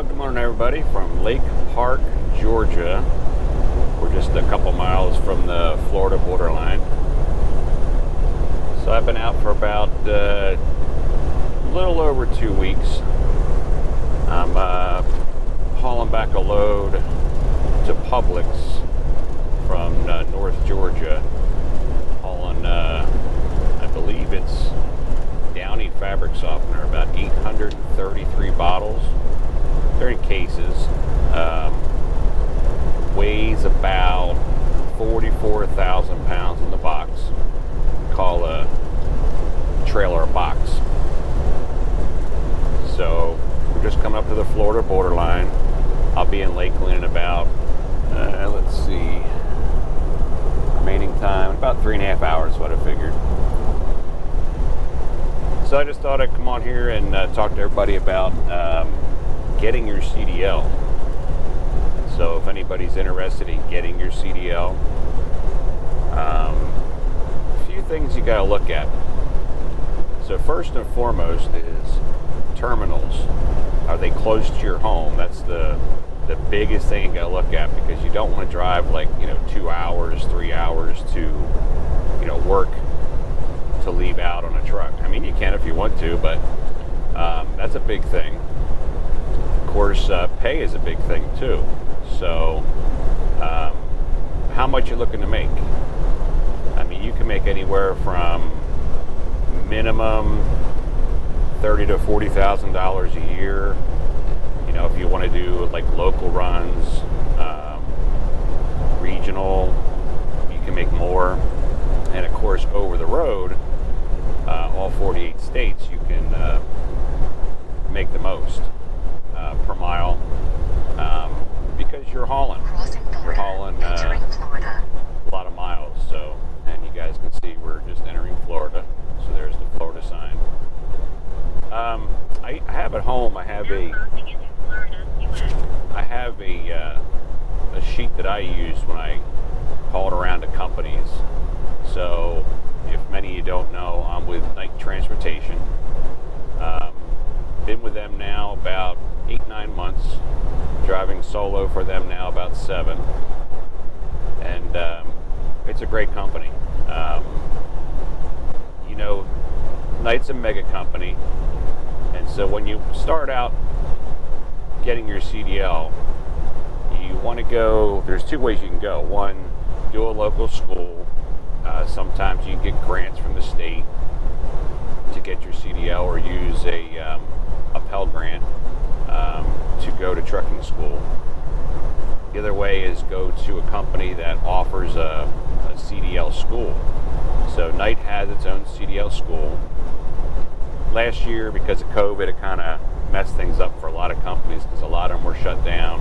Well, good morning, everybody, from Lake Park, Georgia. We're just a couple miles from the Florida borderline. So I've been out for about a little over 2 weeks. I'm hauling back a load to Publix from North Georgia, hauling, I believe it's Downy fabric softener, about 833 bottles. They're in cases. Weighs about 44,000 pounds in the box. Call a trailer a box. So we're just coming up to the Florida borderline. I'll be in Lakeland in about, let's see, remaining time, about 3.5 hours is what I figured. So I just thought I'd come on here and talk to everybody about getting your CDL. So if anybody's interested in getting your CDL, a few things you got to look at. So first and foremost is terminals. Are they close to your home? That's the biggest thing you got to look at, because you don't want to drive 2 hours, 3 hours to work to leave out on a truck. I mean, you can if you want to, but that's a big thing. Of course, pay is a big thing too. So how much you're looking to make? I mean, you can make anywhere from minimum $30,000 to $40,000 a year. If you want to do local runs, regional, you can make more. And of course, over the road, all 48 states, you can make the most per mile, because you're hauling a lot of miles. So, and you guys can see we're just entering Florida. So there's the Florida sign. I have at home, I have a sheet that I use when I haul around to companies. So if many of you don't know, I'm with Night Transportation. Been with them now about 8-9 months, driving solo for them now about 7. And it's a great company. Night's a mega company, and so when you start out getting your CDL, you want to go, there's 2 ways you can go. One, do a local school. Sometimes you can get grants from the state to get your CDL, or use a Pell Grant to go to trucking school. The other way is go to a company that offers a CDL school. So Knight has its own CDL school. Last year, because of COVID, it kind of messed things up for a lot of companies, because a lot of them were shut down.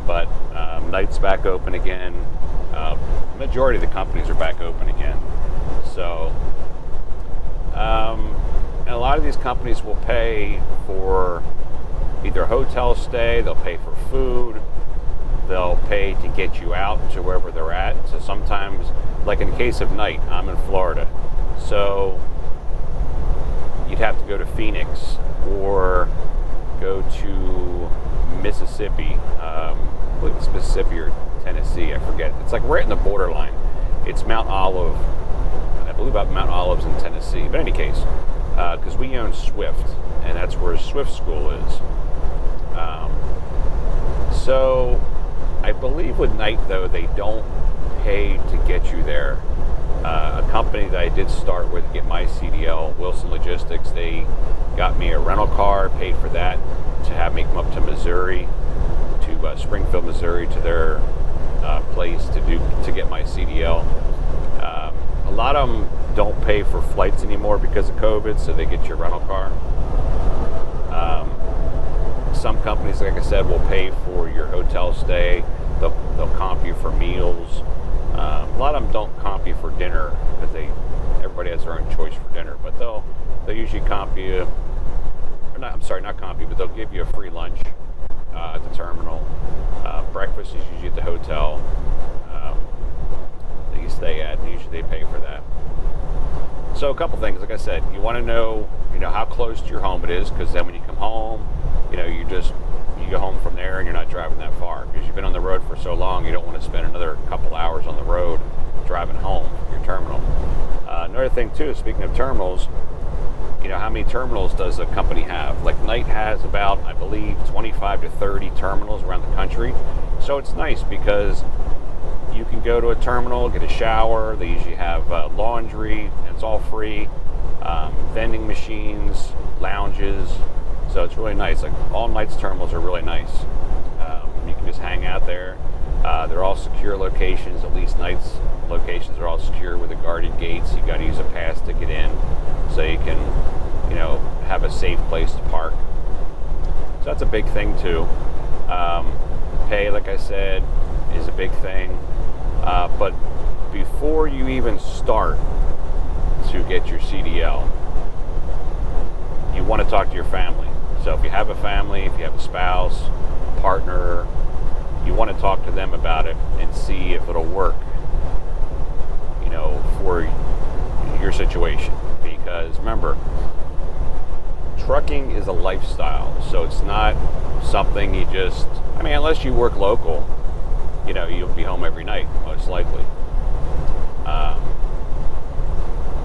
But Knight's back open again. Majority of the companies are back open again. So, and a lot of these companies will pay for either hotel stay, they'll pay for food, they'll pay to get you out to wherever they're at. So sometimes, like in the case of Knight, I'm in Florida. So you'd have to go to Phoenix or go to Mississippi. I believe it's Mississippi or Tennessee, I forget. It's right in the borderline. It's Mount Olive. I believe about Mount Olive's in Tennessee. But in any case, because we own Swift, and that's where Swift School is. So I believe with Knight, though, they don't pay to get you there. A company that I did start with to get my CDL, Wilson Logistics, they got me a rental car, paid for that, to have me come up to Missouri, to Springfield, Missouri, to their place to get my CDL. A lot of them don't pay for flights anymore because of COVID, so they get your rental car. Some companies, like I said, will pay for your hotel stay. They'll comp you for meals. A lot of them don't comp you for dinner, because everybody has their own choice for dinner. But they'll usually comp you. Not comp you, but they'll give you a free lunch at the terminal. Breakfast is usually at the hotel that you stay at, and usually they pay for that. So a couple things, like I said, you want to know, how close to your home it is, because then when you come home, you go home driving that far, because you've been on the road for so long, you don't want to spend another couple hours on the road driving home from your terminal. Another thing too, speaking of terminals, how many terminals does a company have? Like Knight has about, I believe, 25 to 30 terminals around the country. So it's nice because you can go to a terminal, get a shower. They usually have laundry, and it's all free. Vending machines, lounges. So it's really nice. Like all Knight's terminals are really nice. You can just hang out there. They're all secure locations. At least Knight's locations are all secure with the guarded gates. You got to use a pass to get in, so you can, have a safe place to park. So that's a big thing too. Pay, like I said, is a big thing. But before you even start to get your CDL, you want to talk to your family. So if you have a family, if you have a spouse, a partner, you want to talk to them about it and see if it'll work, for your situation. Because remember, trucking is a lifestyle, so it's not something you just, unless you work local, you'll be home every night, most likely.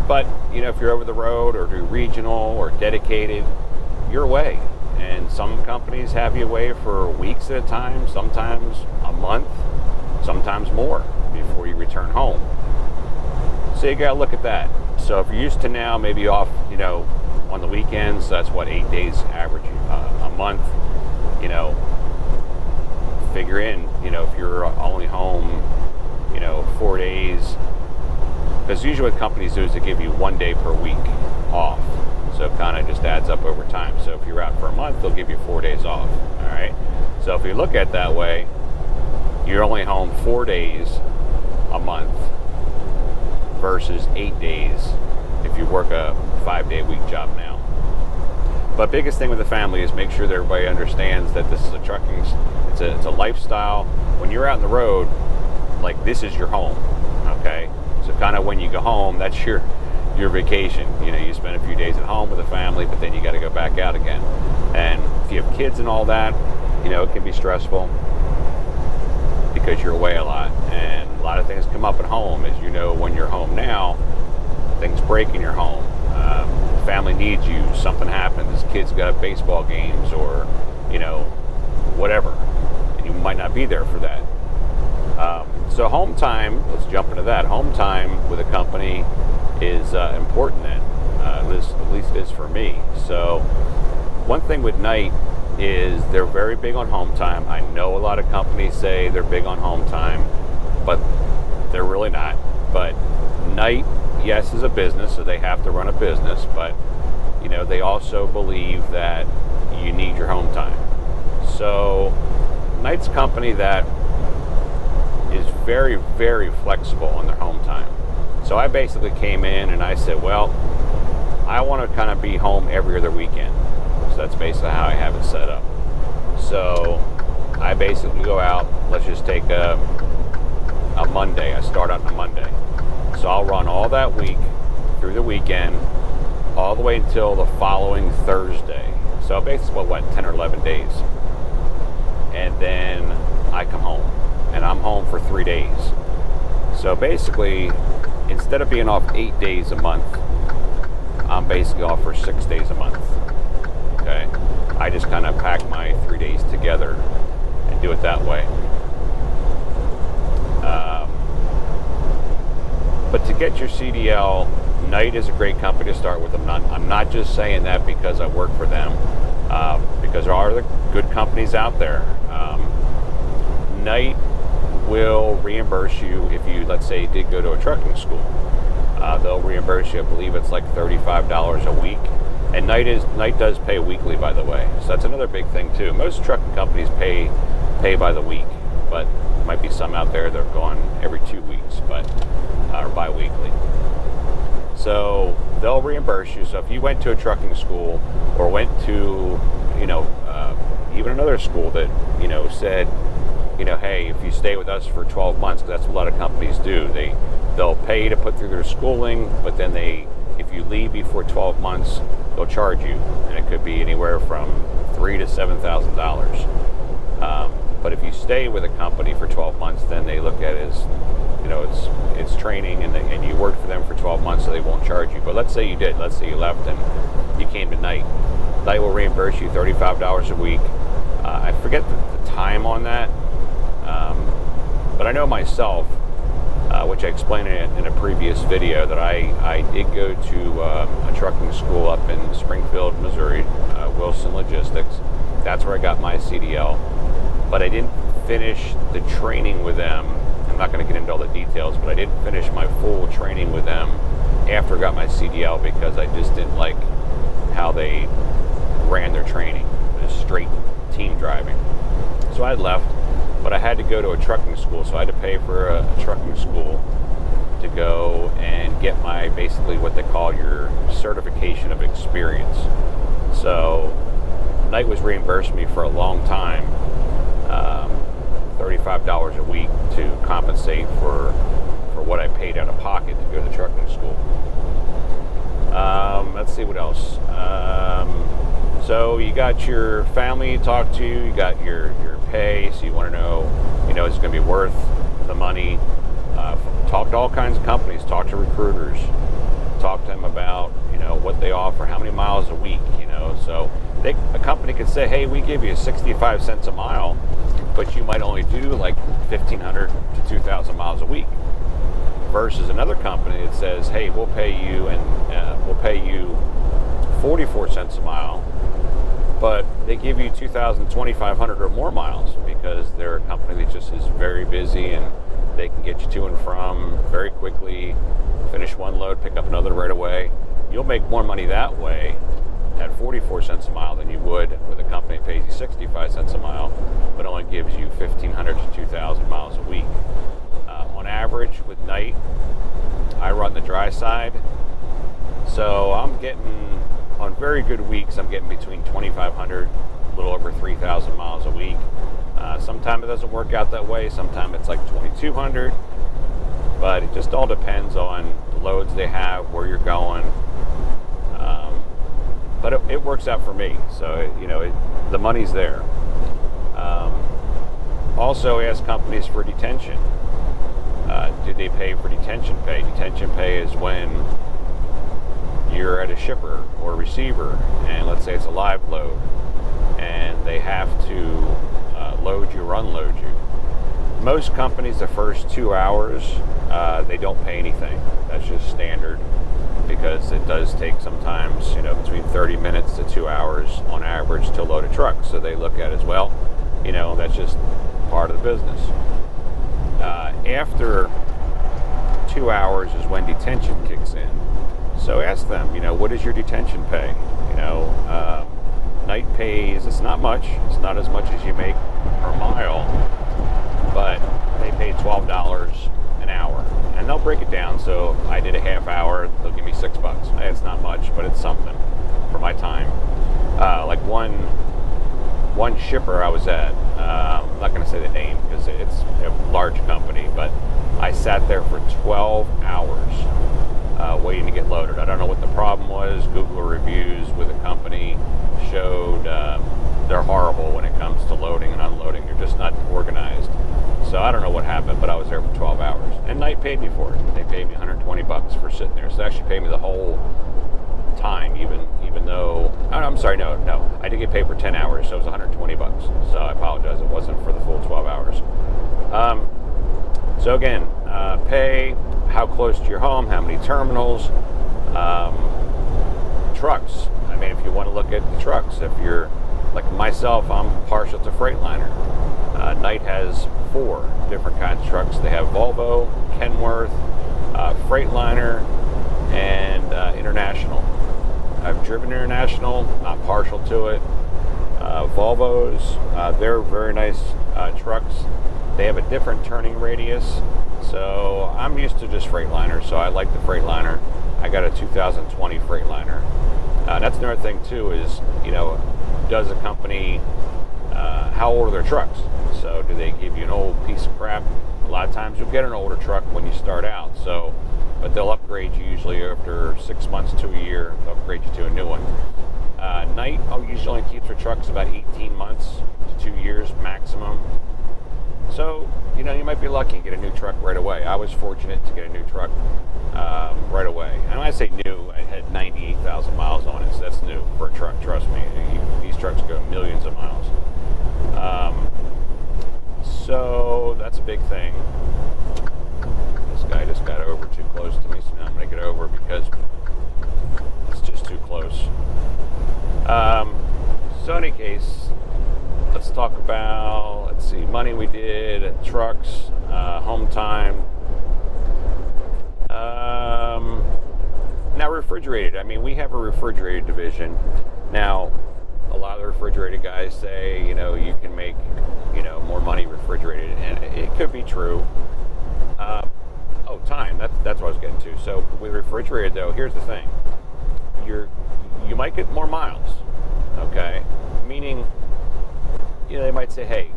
But, if you're over the road or do regional or dedicated, you're away. And some companies have you away for weeks at a time, sometimes a month, sometimes more before you return home. So you got to look at that. So if you're used to now maybe off, on the weekends, that's what, 8 days average a month, figure in, if you're only home, 4 days, because usually what companies do is they give you 1 day per week off. So it kind of just adds up over time. So if you're out for a month, they'll give you 4 days off. All right. So if you look at it that way, you're only home 4 days a month versus 8 days if you work a 5-day-a-week job now. But biggest thing with the family is make sure that everybody understands that this is a trucking, it's a lifestyle. When you're out on the road, like, this is your home. Okay. So kind of when you go home, that's your vacation. You spend a few days at home with the family, but then you got to go back out again. And if you have kids and all that, it can be stressful because you're away a lot, and a lot of things come up at home. As you know, when you're home now, things break in your home. Family needs you, something happens, kids got baseball games or whatever, and you might not be there for that. So home time, let's jump into that. Home time with a company is important then. At least it is for me. So one thing with Knight is they're very big on home time. I know a lot of companies say they're big on home time, but they're really not. But Knight, yes, is a business, so they have to run a business, but they also believe that you need your home time. So Knight's a company that is very, very flexible on their home time. So I basically came in and I said, well, I want to kind of be home every other weekend. So that's basically how I have it set up. So I basically go out, let's just take a Monday. I start out on a Monday. So I'll run all that week through the weekend, all the way until the following Thursday. So basically, 10 or 11 days. And then I come home. And I'm home for 3 days. So basically, instead of being off 8 days a month, I'm basically off for 6 days a month. Okay? I just kind of pack my 3 days together and do it that way. But to get your CDL, Knight is a great company to start with. I'm not just saying that because I work for them, because there are other good companies out there. Knight will reimburse you if you, let's say, did go to a trucking school. They'll reimburse you. I believe it's like $35 a week. And Knight does pay weekly, by the way. So that's another big thing too. Most trucking companies pay by the week, but there might be some out there that are going every 2 weeks, or bi-weekly. So they'll reimburse you. So if you went to a trucking school or went to, even another school that, said, hey, if you stay with us for 12 months, because that's what a lot of companies do, they'll pay you to put through their schooling, but then if you leave before 12 months, they'll charge you, and it could be anywhere from $3,000 to $7,000. if you stay with a company for 12 months, then they look at it as, it's training, and you worked for them for 12 months, so they won't charge you. But let's say you did. Let's say you left and you came to Night. Night will reimburse you $35 a week. I forget the time on that, but I know myself, which I explained in a previous video, that I did go to a trucking school up in Springfield, Missouri, Wilson Logistics. That's where I got my CDL, but I didn't finish the training with them. I'm not going to get into all the details, but I didn't finish my full training with them after I got my CDL because I just didn't like how they ran their training. It was straight team driving. So I left, but I had to go to a trucking school, so I had to pay for a trucking school to go and get my, basically what they call your certification of experience. So Night was reimbursed me for a long time, $35 a week to compensate for what I paid out of pocket to go to trucking school. Let's see what else. So you got your family to talk to, you got your pay, so you want to know, is it going to be worth the money? Talk to all kinds of companies, talk to recruiters, talk to them about, what they offer, how many miles a week, so a company could say, hey, we give you 65 cents a mile, but you might only do like 1,500 to 2,000 miles a week, versus another company that says, hey, we'll pay you 44 cents a mile, but they give you 2,000, 2,500 or more miles because they're a company that just is very busy and they can get you to and from very quickly, finish one load, pick up another right away. You'll make more money that way at 44 cents a mile than you would with a company that pays you 65 cents a mile, but only gives you 1,500 to 2,000 miles a week. On average, with Night, I run the dry side, so I'm getting, on very good weeks, I'm getting between 2,500, a little over 3,000 miles a week. Sometimes it doesn't work out that way. Sometimes it's like 2,200, but it just all depends on the loads they have, where you're going. But it works out for me, so the money's there. Also, ask companies for detention. Do they pay for detention pay? Detention pay is when you're at a shipper or receiver, and let's say it's a live load, and they have to load you or unload you. Most companies, the first 2 hours, they don't pay anything. That's just standard, because it does take sometimes, between 30 minutes to 2 hours on average to load a truck. So they look at it as well, that's just part of the business. After 2 hours is when detention kicks in. So ask them, what is your detention pay? Night pays, it's not much. It's not as much as you make per mile, but they pay $12 an hour. And they'll break it down. So if I did a half hour, they'll give me $6. It's not much, but it's something for my time. Like one shipper I was at, I'm not going to say the name because it's a large company, but I sat there for 12 hours waiting to get loaded. I don't know what the problem was. Google reviews with a company showed they're horrible when it comes to loading and unloading. They're just not organized. So I don't know what happened, but I was there for 12 hours. And Night paid me for it. They paid me $120 for sitting there. So they actually paid me the whole time, even though, I'm sorry, no, I did get paid for 10 hours, so it was $120. So I apologize, it wasn't for the full 12 hours. So again, pay, how close to your home, how many terminals, trucks. I mean, if you want to look at the trucks, if you're like myself, I'm partial to Freightliner. Night has 4 different kinds of trucks. They have Volvo, Kenworth, Freightliner, and International. I've driven International, not partial to it. Volvos, they're very nice trucks. They have a different turning radius, so I'm used to just Freightliner, so I like the Freightliner. I got a 2020 Freightliner. That's another thing too is, does a company, how old are their trucks? So do they give you an old piece of crap? A lot of times you'll get an older truck when you start out, but they'll upgrade you usually after 6 months to a year. They'll upgrade you to a new one. Night usually only keeps their trucks about 18 months to 2 years maximum. might be lucky and get a new truck right away. I was fortunate to get a new truck right away. And when I say new, I had 98,000 miles on it, so that's new for a truck, trust me. These trucks go millions of miles. So that's a big thing. This guy just got over too close to me, so now I'm going to get over because it's just too close. So in any case, let's talk about, let's see, money we did, trucks, home time. Now refrigerated. I mean, we have a refrigerated division. Now, a lot of the refrigerated guys say, you know, you can make, you know, more money refrigerated, and it could be true. Time. That's what I was getting to. So with refrigerated, though, here's the thing: you might get more miles. Okay, meaning, you know, they might say, hey,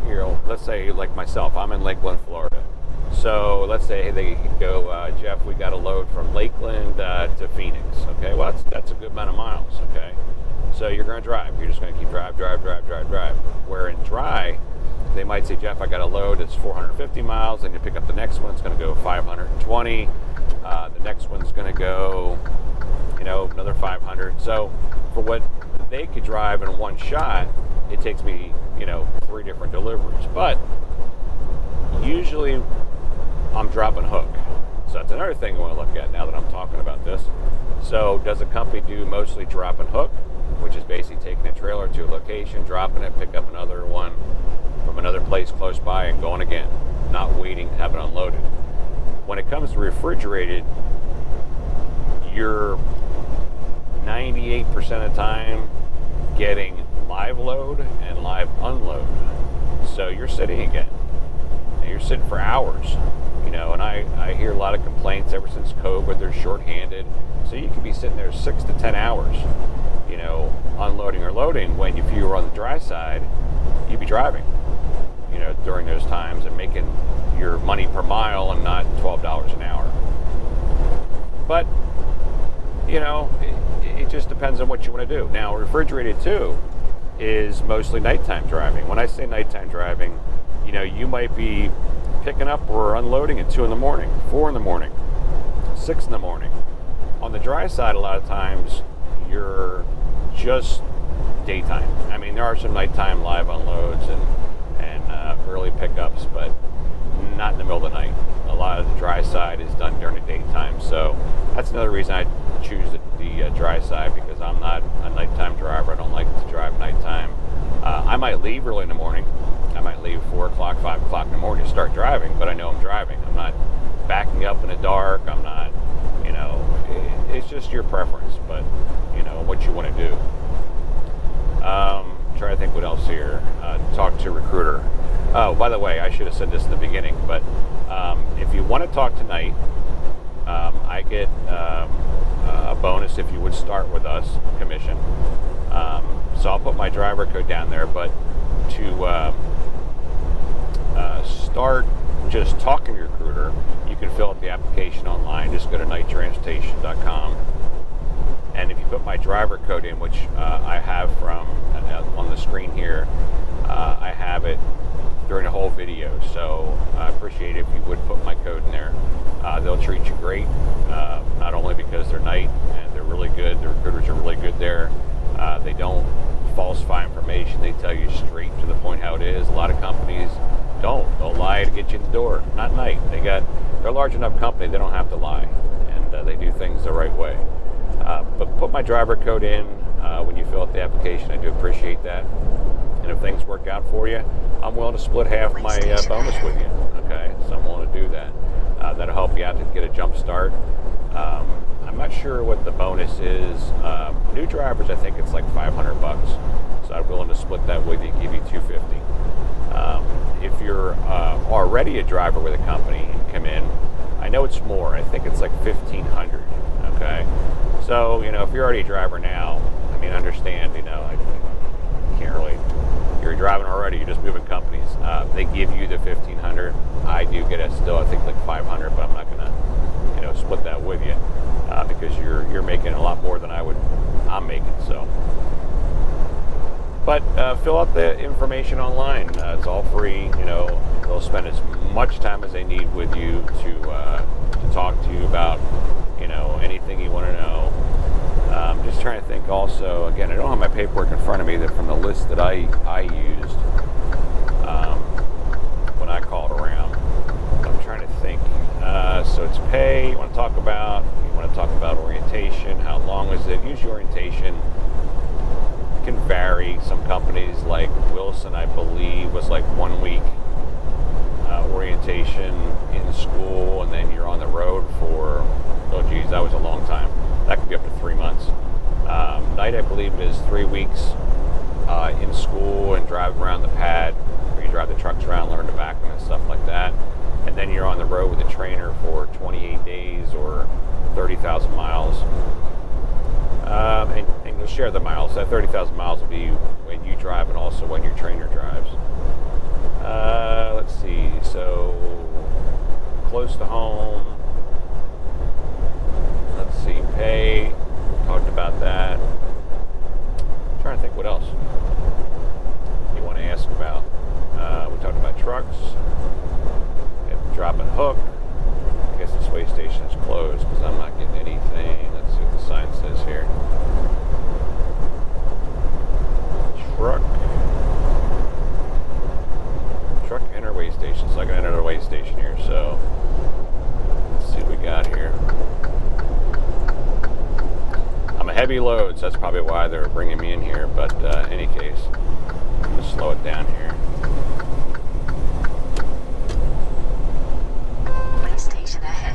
you know, let's say like myself, I'm in Lakeland, Florida. So let's say, hey, they go, Jeff, we got a load from Lakeland to Phoenix. Okay, well that's a good amount of miles. Okay, so you're going to drive. You're just going to keep drive. Where in dry, they might say, Jeff, I got a load that's 450 miles, and you pick up the next one, it's going to go 520. The next one's going to go, you know, another 500. So for what they could drive in one shot, it takes me, you know, 3 different deliveries. But usually I'm dropping hook. So that's another thing I want to look at now that I'm talking about this. So does a company do mostly drop and hook, which is basically taking a trailer to a location, dropping it, pick up another one from another place close by and going again, not waiting to have it unloaded. When it comes to refrigerated, you're 98% of the time getting live load and live unload. So you're sitting again, and you're sitting for hours, you know, and I hear a lot of complaints ever since COVID, they're shorthanded. So you could be sitting there 6 to 10 hours, you know, unloading or loading, when if you were on the dry side, you'd be driving, you know, during those times and making your money per mile and not $12 an hour. But, you know, it just depends on what you want to do. Now, refrigerated too is mostly nighttime driving. When I say nighttime driving, you know, you might be picking up or unloading at 2 in the morning, 4 in the morning, 6 in the morning. On the dry side, a lot of times you're just daytime. I mean, there are some nighttime live unloads and early pickups, but not in the middle of the night. A lot of the dry side is done during the daytime. So that's another reason I choose the dry side, because I'm not a nighttime driver. I don't like to drive nighttime. I might leave early in the morning. I might leave 4 o'clock, 5 o'clock in the morning to start driving, but I know I'm driving. I'm not backing up in the dark. I'm not, you know, it's just your preference, but, you know, what you want to do. Try to think what else here. Talk to a recruiter. Oh, by the way, I should have said this in the beginning, but if you want to talk tonight, I get a bonus if you would start with us, commission. So I'll put my driver code down there, but to start just talking to your recruiter, you can fill out the application online. Just go to nighttransportation.com. And if you put my driver code in, which I have from on the screen here, I have it during the whole video. So I appreciate it if you would put my code in there. They'll treat you great, not only because they're night and they're really good, the recruiters are really good there. They don't falsify information. They tell you straight to the point how it is. A lot of companies don't. They'll lie to get you in the door. Not night. They're a large enough company, they don't have to lie. And they do things the right way. But put my driver code in when you fill out the application. I do appreciate that. And if things work out for you, I'm willing to split half my bonus with you. Okay, so I'm willing to do that. That'll help you out to get a jump start. I'm not sure what the bonus is. New drivers, I think it's like $500. So I'm willing to split that with you, give you $250. If you're already a driver with a company and come in, I know it's more. I think it's like $1,500. Okay, so you know, if you're already a driver now, I mean, understand, you know, I can't really. You're driving already. You're just moving companies. They give you the $1,500. I do get it still. I think like $500, but I'm not gonna, you know, split that with you because you're making a lot more than I'm making. So But fill out the information online. It's all free. You know, they'll spend as much time as they need with you to talk to you about, you know, anything you want to know. Just trying to think also, again, I don't have my paperwork in front of me, that from the list that I used when I called around. I'm trying to think. So it's pay, you want to talk about orientation, how long is it? Usually orientation can vary. Some companies like Wilson, I believe, was like 1 week orientation in school, and then you're on the road for, oh geez, that was a long time. That could be up to 3 months. Night, I believe, is 3 weeks in school and drive around the pad, where you drive the trucks around, learn to back them and stuff like that. And then you're on the road with a trainer for 28 days or 30,000 miles. And you'll share the miles. That 30,000 miles will be when you drive and also when your trainer drives. Let's see. So, close to home. Let's see. Pay. Talked about that. I'm trying to think what else you want to ask about. We talked about trucks. Drop and hook. I guess this weigh station is closed because I'm not getting anything. Let's see what the sign says here. Truck enter weigh station. So I can enter the weigh station here. So let's see what we got here. I'm a heavy load, so that's probably why they're bringing me in here. But in any case, I'm going to slow it down here.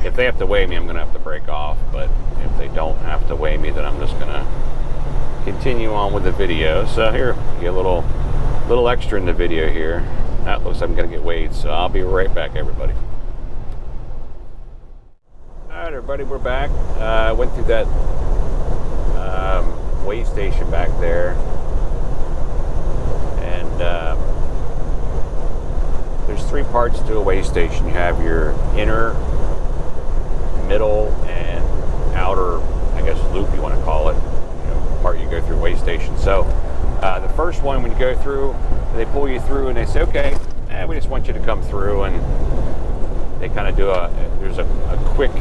If they have to weigh me, I'm going to have to break off, but if they don't have to weigh me, then I'm just going to continue on with the video. So here, get a little extra in the video here. That looks like I'm going to get weighed, so I'll be right back, everybody. Alright, everybody, we're back. I went through that weigh station back there, and there's 3 parts to a weigh station. You have your inner, middle, and outer, I guess, loop, you want to call it, you know, part you go through weigh station. So the first one, when you go through, they pull you through and they say, okay, we just want you to come through, and they kind of do there's a quick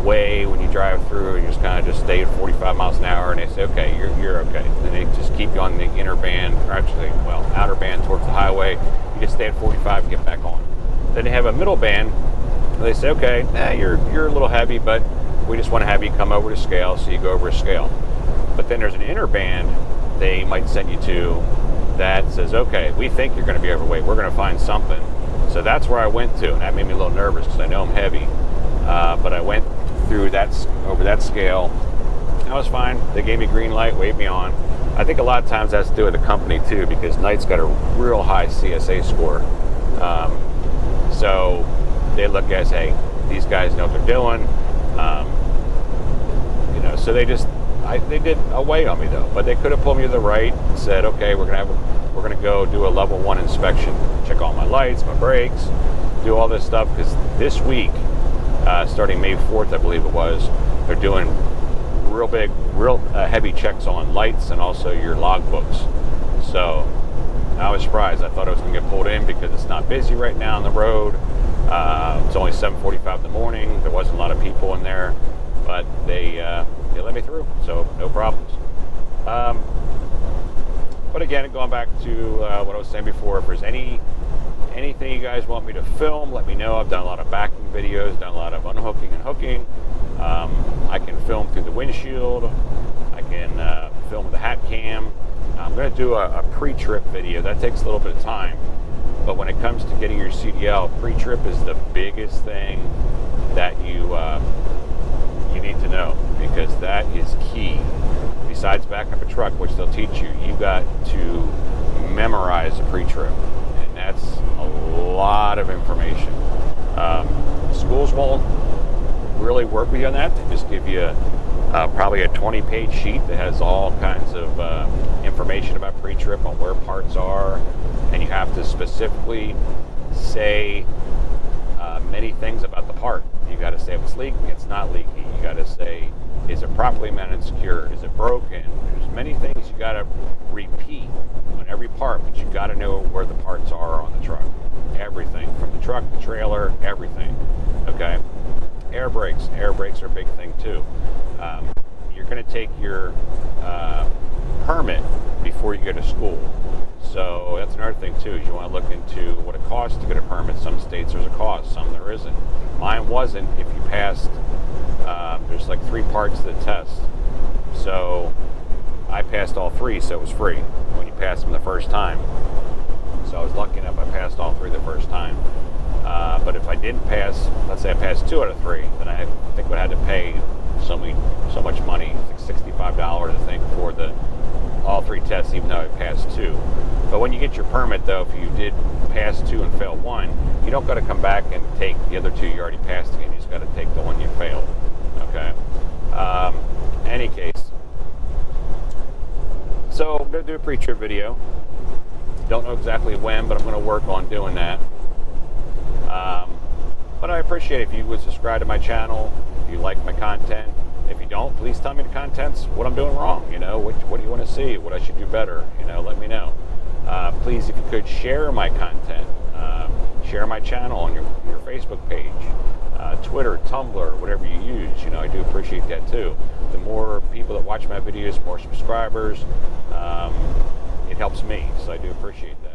way when you drive through, and you just kind of just stay at 45 miles an hour, and they say, okay, you're okay. And they just keep you on the inner band, or actually, well, outer band towards the highway. You just stay at 45 and get back on. Then they have a middle band. They say, okay, you're a little heavy, but we just want to have you come over to scale, so you go over a scale. But then there's an inner band they might send you to that says, okay, we think you're going to be overweight. We're going to find something. So that's where I went to, and that made me a little nervous because I know I'm heavy. But I went through over that scale. I was fine. They gave me green light, waved me on. I think a lot of times that's to do with the company too, because Knight's got a real high CSA score. So they look at us, hey, these guys know what they're doing. You know, so they did a weigh on me though, but they could have pulled me to the right and said, okay, we're gonna go do a level 1 inspection, check all my lights, my brakes, do all this stuff, because this week, starting May 4th, I believe it was, they're doing real heavy checks on lights and also your logbooks. So I was surprised. I thought I was going to get pulled in because it's not busy right now on the road. It's only 7:45 in the morning. There wasn't a lot of people in there, but they let me through, so no problems. But again, going back to what I was saying before, if there's anything you guys want me to film, let me know. I've done a lot of backing videos, done a lot of unhooking and hooking. I can film through the windshield. I can film with a hat cam. I'm going to do a pre-trip video. That takes a little bit of time. But when it comes to getting your CDL, pre-trip is the biggest thing that you need to know, because that is key. Besides backing up a truck, which they'll teach you, you got to memorize a pre-trip. And that's a lot of information. Schools won't really work with you on that. They just give you probably a 20-page sheet that has all kinds of information about pre-trip, on where parts are, and you have to specifically say many things about the part. You got to say if it's leaking, it's not leaky. You got to say, is it properly mounted and secured? Is it broken? There's many things you got to repeat on every part, but you got to know where the parts are on the truck. Everything from the truck, the trailer, everything. Okay. Air brakes are a big thing too. You're going to take your permit before you go to school. So that's another thing too, is you want to look into what it costs to get a permit. Some states there's a cost, some there isn't. Mine wasn't. If you passed, there's like 3 parts to the test. So I passed all 3, so it was free when you pass them the first time. So I was lucky enough I passed all 3 the first time. But if I didn't pass, let's say I passed 2 out of 3, then I think I would have had to pay so much money, I think $65 I think for all 3 tests, even though I passed 2. But when you get your permit though, if you did pass 2 and fail 1, you don't got to come back and take the other 2 you already passed again. You just got to take the one you failed. Okay. Any case, so I'm going to do a pre-trip video. Don't know exactly when, but I'm going to work on doing that. But I appreciate it if you would subscribe to my channel, if you like my content. If you don't, please tell me the contents, what I'm doing wrong, what do you want to see, what I should do better, let me know. Please, if you could, share my content, share my channel on your Facebook page, Twitter, Tumblr, whatever you use, I do appreciate that too. The more people that watch my videos, more subscribers, it helps me, so I do appreciate that.